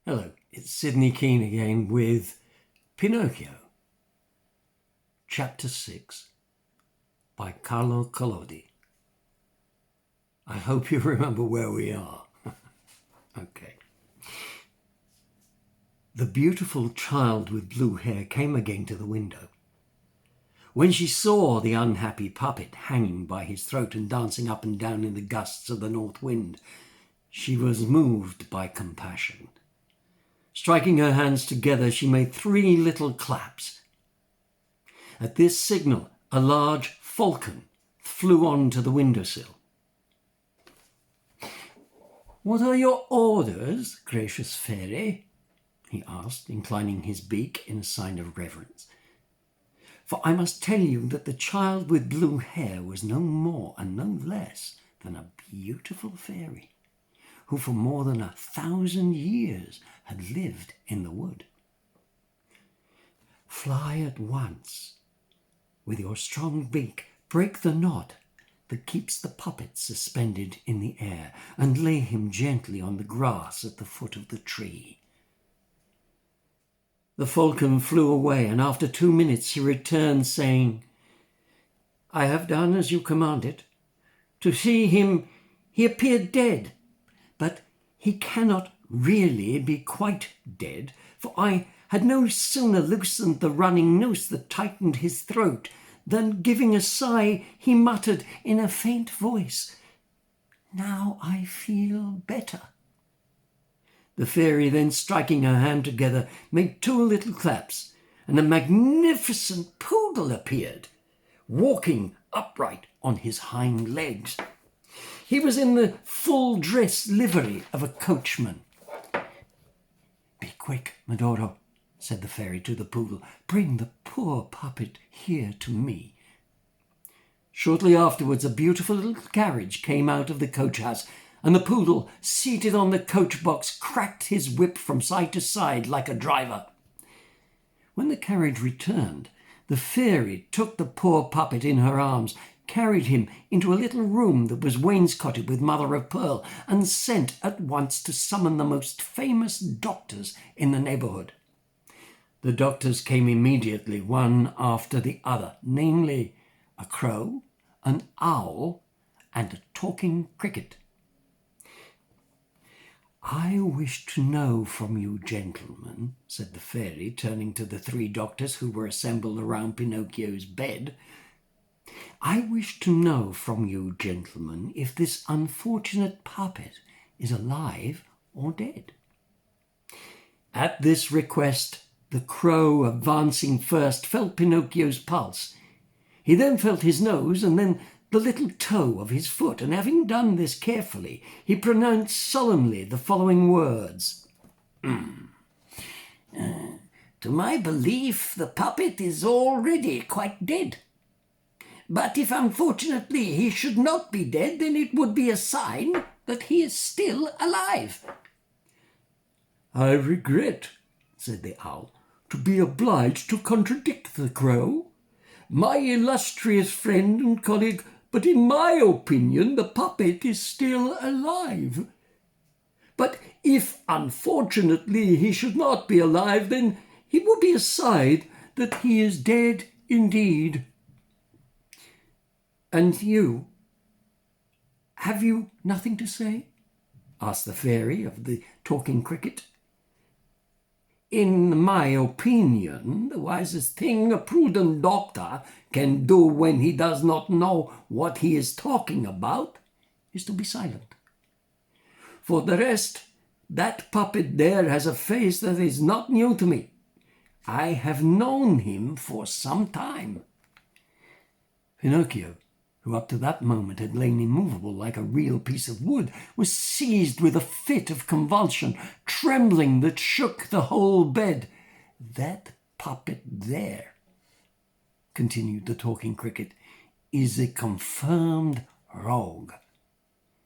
Hello, it's Sidney Kean again with Pinocchio, Chapter 6 by Carlo Collodi. I hope you remember where we are. Okay. The beautiful child with blue hair came again to the window. When she saw the unhappy puppet hanging by his throat and dancing up and down in the gusts of the north wind, she was moved by compassion. Striking her hands together, she made 3 little claps. At this signal, a large falcon flew on to the windowsill. "What are your orders, gracious fairy?" he asked, inclining his beak in a sign of reverence. For I must tell you that the child with blue hair was no more and no less than a beautiful fairy, who for more than 1,000 years had lived in the wood. "Fly at once. With your strong beak, break the knot that keeps the puppet suspended in the air, and lay him gently on the grass at the foot of the tree." The falcon flew away, and after 2 minutes he returned, saying, "I have done as you commanded. To see him, he appeared dead, but he cannot really be quite dead, for I had no sooner loosened the running noose that tightened his throat than, giving a sigh, he muttered in a faint voice, 'Now I feel better.'" The fairy then, striking her hand together, made 2 little claps, and a magnificent poodle appeared, walking upright on his hind legs. He was in the full dress livery of a coachman. "Be quick, Medoro," said the fairy to the poodle. "Bring the poor puppet here to me." Shortly afterwards, a beautiful little carriage came out of the coach house, and the poodle, seated on the coach box, cracked his whip from side to side like a driver. When the carriage returned, the fairy took the poor puppet in her arms, carried him into a little room that was wainscoted with mother of pearl, and sent at once to summon the most famous doctors in the neighbourhood. The doctors came immediately, one after the other, namely a crow, an owl, and a talking cricket. "I wish to know from you, gentlemen," said the fairy, turning to the 3 doctors who were assembled around Pinocchio's bed, "I wish to know from you, gentlemen, if this unfortunate puppet is alive or dead." At this request, the crow, advancing first, felt Pinocchio's pulse. He then felt his nose, and then the little toe of his foot, and having done this carefully, he pronounced solemnly the following words. "To my belief, the puppet is already quite dead. But if unfortunately he should not be dead, then it would be a sign that he is still alive." "I regret," said the owl, "to be obliged to contradict the crow, my illustrious friend and colleague, but in my opinion the puppet is still alive. But if unfortunately he should not be alive, then it would be a sign that he is dead indeed." "And you, have you nothing to say?" asked the fairy of the talking cricket. "In my opinion, the wisest thing a prudent doctor can do when he does not know what he is talking about is to be silent. For the rest, that puppet there has a face that is not new to me. I have known him for some time." Pinocchio, who up to that moment had lain immovable like a real piece of wood, was seized with a fit of convulsion, trembling that shook the whole bed. "That puppet there," continued the talking cricket, "is a confirmed rogue."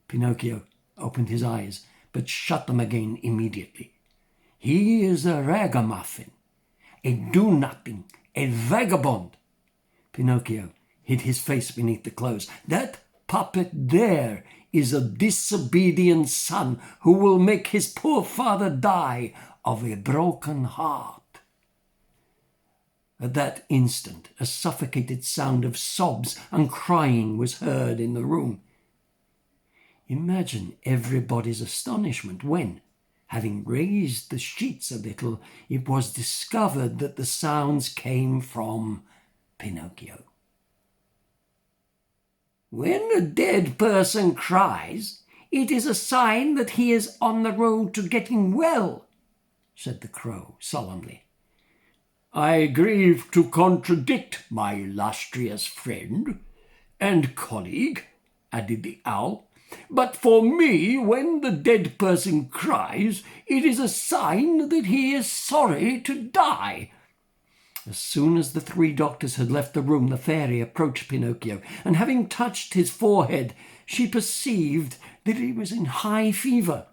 Pinocchio opened his eyes, but shut them again immediately. "He is a ragamuffin, a do-nothing, a vagabond." Pinocchio hid his face beneath the clothes. "That puppet there is a disobedient son who will make his poor father die of a broken heart." At that instant, a suffocated sound of sobs and crying was heard in the room. Imagine everybody's astonishment when, having raised the sheets a little, it was discovered that the sounds came from Pinocchio. "When a dead person cries, it is a sign that he is on the road to getting well," said the crow solemnly. "I grieve to contradict my illustrious friend and colleague," added the owl, "but for me, when the dead person cries, it is a sign that he is sorry to die." As soon as the three doctors had left the room, the fairy approached Pinocchio, and having touched his forehead, she perceived that he was in high fever.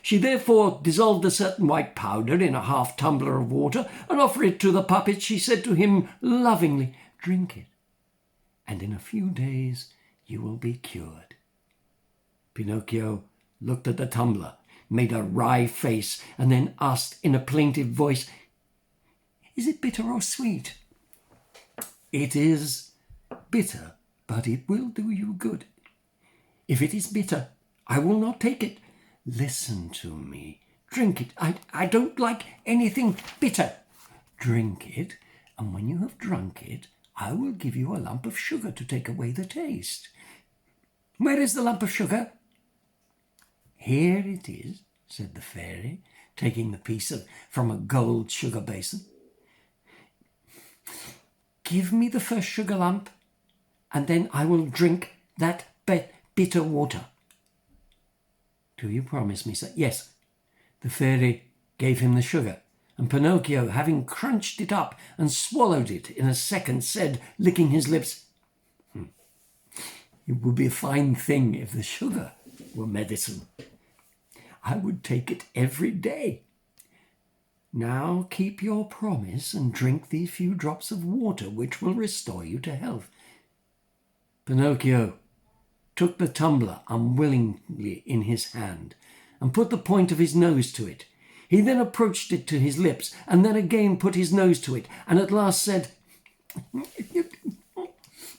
She therefore dissolved a certain white powder in a half tumbler of water, and offering it to the puppet, she said to him lovingly, "Drink it, and in a few days you will be cured." Pinocchio looked at the tumbler, made a wry face, and then asked in a plaintive voice, "Is it bitter or sweet?" "It is bitter, but it will do you good." "If it is bitter, I will not take it." "Listen to me. Drink it. I don't like anything bitter." "Drink it, and when you have drunk it, I will give you a lump of sugar to take away the taste." "Where is the lump of sugar?" "Here it is," said the fairy, taking the piece from a gold sugar basin. "Give me the first sugar lump, and then I will drink that bitter water." "Do you promise me, sir?" "Yes." The fairy gave him the sugar, and Pinocchio, having crunched it up and swallowed it in a second, said, licking his lips, "It would be a fine thing if the sugar were medicine. I would take it every day. Now keep your promise and drink these few drops of water, which will restore you to health." Pinocchio took the tumbler unwillingly in his hand and put the point of his nose to it. He then approached it to his lips and then again put his nose to it, and at last said,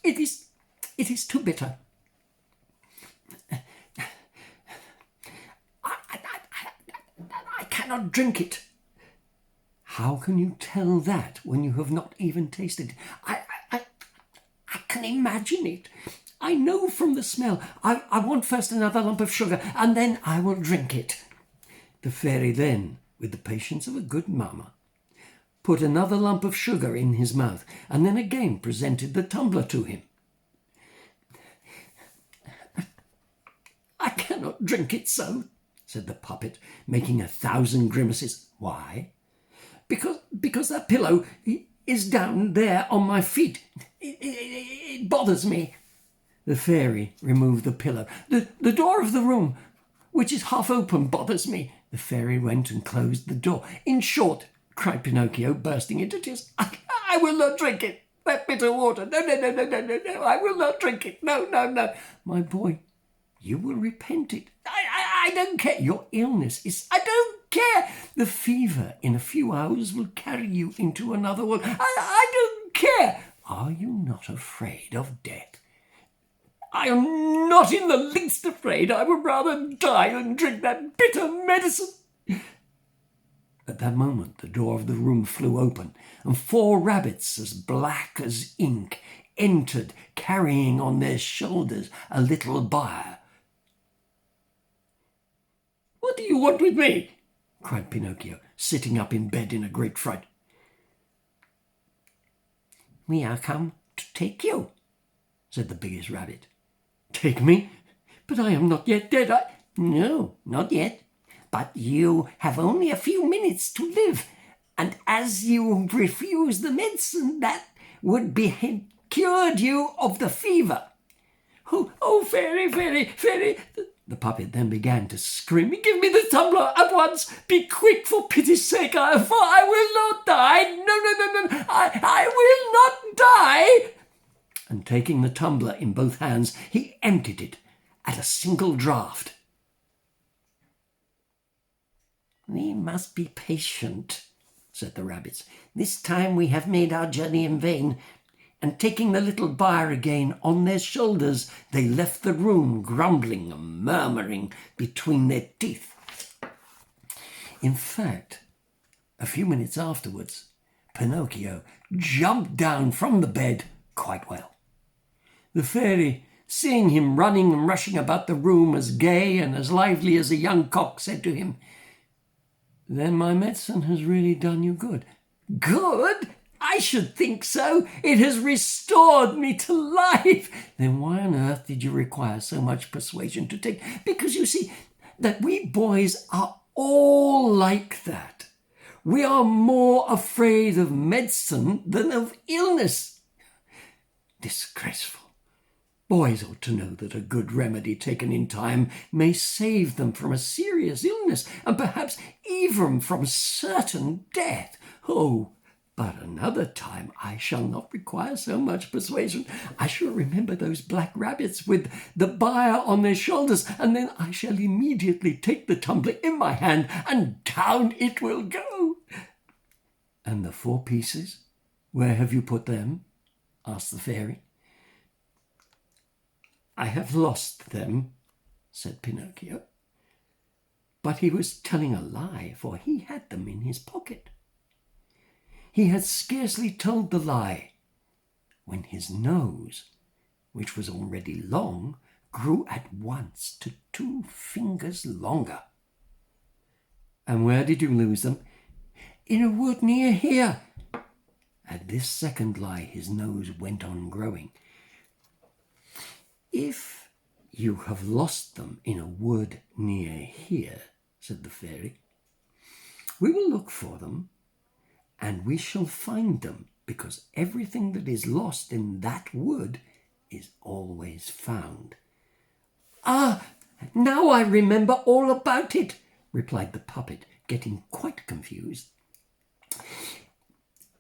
It is too bitter. I cannot drink it." "How can you tell that when you have not even tasted it?" I can imagine it. I know from the smell. I want first another lump of sugar, and then I will drink it." The fairy then, with the patience of a good mamma, put another lump of sugar in his mouth, and then again presented the tumbler to him. "I cannot drink it so," said the puppet, making 1,000 grimaces. "Why?" Because that pillow is down there on my feet. It bothers me." The fairy removed the pillow. The door of the room, which is half open, bothers me." The fairy went and closed the door. "In short," cried Pinocchio, bursting into tears, I will not drink it. That bitter water. No, I will not drink it. No. My boy, you will repent it. I don't care. Your illness is... I don't care. The fever in a few hours will carry you into another world. I don't care. Are you not afraid of death?" "I am not in the least afraid. I would rather die than drink that bitter medicine." At that moment, the door of the room flew open, and 4 rabbits as black as ink entered, carrying on their shoulders a little bier. "What do you want with me?" cried Pinocchio, sitting up in bed in a great fright. "We are come to take you," said the biggest rabbit. "Take me? But I am not yet dead. "No, not yet. But you have only a few minutes to live, and as you refuse the medicine that would be cured you of the fever." Oh, fairy. The puppet then began to scream, "Give me the tumbler at once. Be quick, for pity's sake, for I will not die. No, I will not die." And taking the tumbler in both hands, he emptied it at a single draught. "We must be patient," said the rabbits. "This time we have made our journey in vain." And taking the little bier again on their shoulders, they left the room, grumbling and murmuring between their teeth. In fact, a few minutes afterwards, Pinocchio jumped down from the bed quite well. The fairy, seeing him running and rushing about the room as gay and as lively as a young cock, said to him, "Then my medicine has really done you good." "Good? I should think so. It has restored me to life." "Then why on earth did you require so much persuasion to take?" "Because you see that we boys are all like that. We are more afraid of medicine than of illness." Disgraceful. Boys ought to know that a good remedy taken in time may save them from a serious illness and perhaps even from certain death. Oh, but another time I shall not require so much persuasion. I shall remember those black rabbits with the bier on their shoulders, and then I shall immediately take the tumbler in my hand, and down it will go." "And the 4 pieces, where have you put them?" asked the fairy. "I have lost them," said Pinocchio. But he was telling a lie, for he had them in his pocket. He had scarcely told the lie when his nose, which was already long, grew at once to 2 fingers longer. "And where did you lose them?" "In a wood near here." At this second lie his nose went on growing. "If you have lost them in a wood near here," said the fairy, "we will look for them, and we shall find them, because everything that is lost in that wood is always found." "Ah, now I remember all about it," replied the puppet, getting quite confused.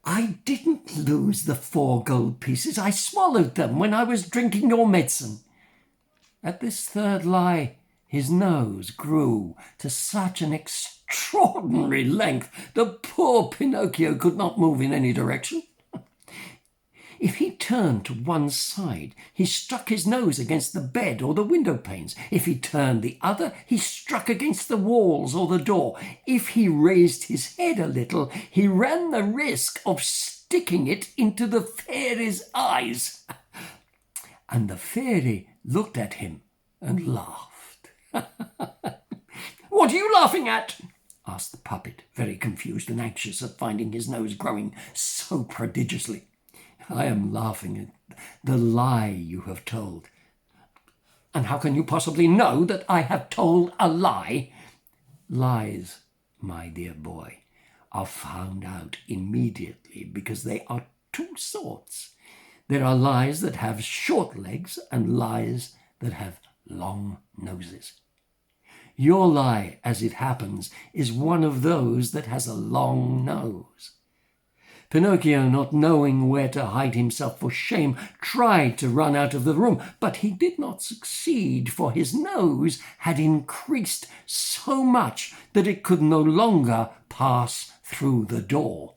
"I didn't lose the 4 gold pieces. I swallowed them when I was drinking your medicine." At this third lie, his nose grew to such an extraordinary length that poor Pinocchio could not move in any direction. If he turned to one side, he struck his nose against the bed or the window panes. If he turned the other, he struck against the walls or the door. If he raised his head a little, he ran the risk of sticking it into the fairy's eyes. And the fairy looked at him and laughed. "What are you laughing at?" asked the puppet, very confused and anxious at finding his nose growing so prodigiously. "I am laughing at the lie you have told." "And how can you possibly know that I have told a lie?" "Lies, my dear boy, are found out immediately, because they are 2 sorts. There are lies that have short legs and lies that have long noses. Your lie, as it happens, is one of those that has a long nose." Pinocchio, not knowing where to hide himself for shame, tried to run out of the room, but he did not succeed, for his nose had increased so much that it could no longer pass through the door.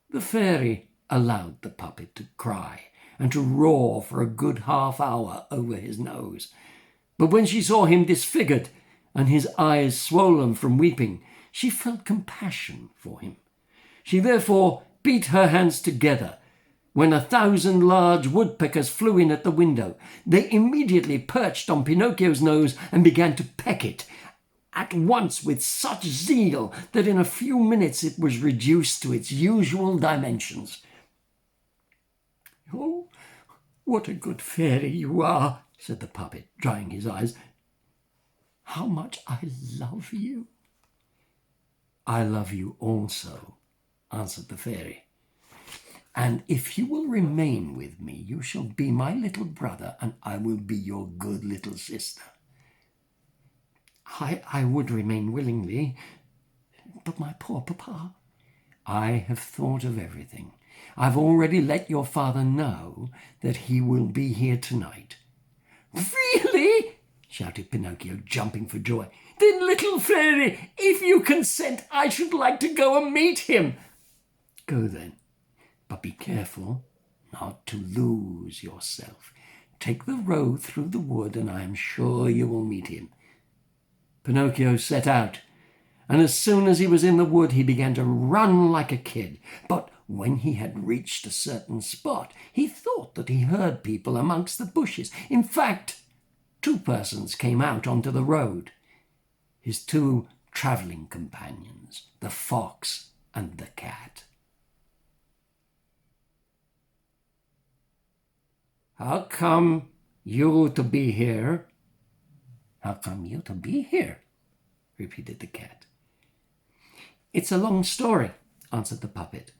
The fairy allowed the puppet to cry and to roar for a good half-hour over his nose. But when she saw him disfigured and his eyes swollen from weeping, she felt compassion for him. She therefore beat her hands together, when 1,000 large woodpeckers flew in at the window. They immediately perched on Pinocchio's nose and began to peck it, at once with such zeal that in a few minutes it was reduced to its usual dimensions. "Oh, what a good fairy you are," said the puppet, drying his eyes. "How much I love you." "I love you also," answered the fairy. "And if you will remain with me, you shall be my little brother, and I will be your good little sister." I would remain willingly, but my poor papa." "I have thought of everything. I've already let your father know that he will be here tonight." "Really?" shouted Pinocchio, jumping for joy. Then, little fairy, if you consent, I should like to go and meet him." "Go then, but be careful not to lose yourself. Take the road through the wood, and I am sure you will meet him." Pinocchio set out, and as soon as he was in the wood, he began to run like a kid. But when he had reached a certain spot, he thought that he heard people amongst the bushes. In fact, 2 persons came out onto the road, his 2 travelling companions, the fox and the cat. "How come you to be here?" "How come you to be here?" repeated the cat. "It's a long story," answered the puppet.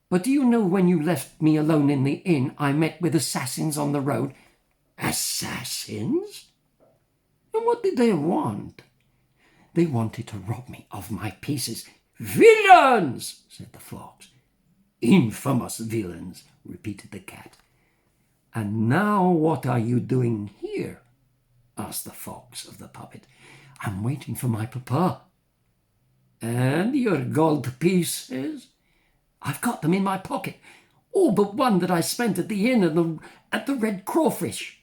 "But do you know when you left me alone in the inn, I met with assassins on the road?" "Assassins? And what did they want?" "They wanted to rob me of my pieces." "Villains!" said the fox. "Infamous villains!" repeated the cat. "And now what are you doing here?" asked the fox of the puppet. "I'm waiting for my papa." "And your gold pieces?" "I've got them in my pocket, all but one that I spent at the inn at the Red Crawfish."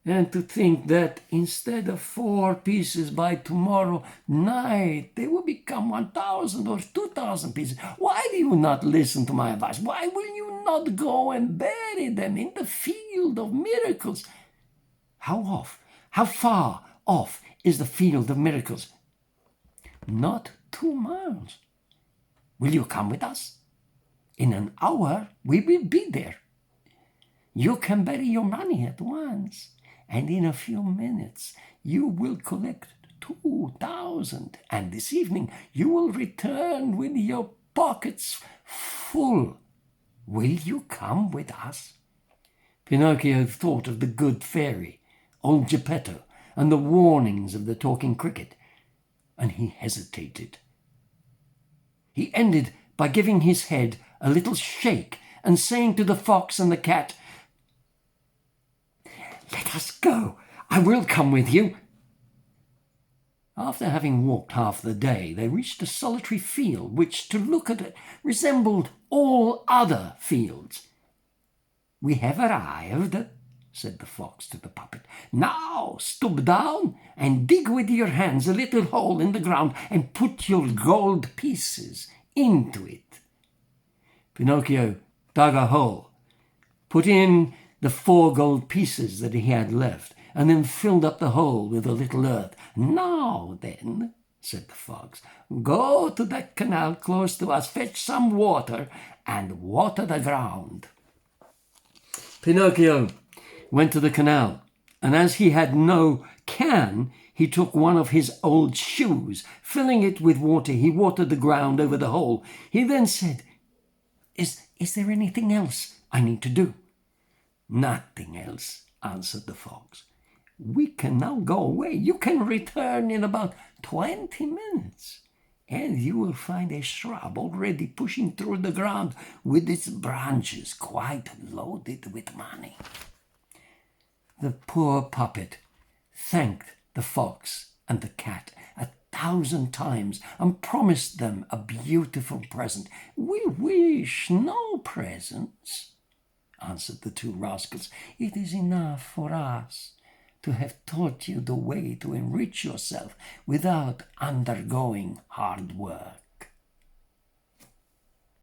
"And to think that instead of 4 pieces by tomorrow night, they will become 1,000 or 2,000 pieces. Why do you not listen to my advice? Why will you not go and bury them in the field of miracles?" How far off is the field of miracles?" "Not 2 miles. Will you come with us? In an hour we will be there. You can bury your money at once, and in a few minutes you will collect 2,000, and this evening you will return with your pockets full. Will you come with us?" Pinocchio thought of the good fairy, old Geppetto, and the warnings of the talking cricket, and he hesitated. He ended by giving his head a little shake and saying to the fox and the cat, "Let us go. I will come with you." After having walked half the day, they reached a solitary field which, to look at it, resembled all other fields. "We have arrived," said the fox to the puppet. "Now stoop down and dig with your hands a little hole in the ground and put your gold pieces into it." Pinocchio dug a hole, put in the 4 gold pieces that he had left, and then filled up the hole with a little earth. "Now then," said the fox, "go to that canal close to us, fetch some water, and water the ground." Pinocchio went to the canal, and as he had no can, he took one of his old shoes. Filling it with water, he watered the ground over the hole. He then said, Is there anything else I need to do?" "Nothing else," answered the fox. "We can now go away. You can return in about 20 minutes, and you will find a shrub already pushing through the ground with its branches quite loaded with money." The poor puppet thanked the fox and the cat 1,000 times and promised them a beautiful present. "We wish no presents," answered the 2 rascals. "It is enough for us to have taught you the way to enrich yourself without undergoing hard work."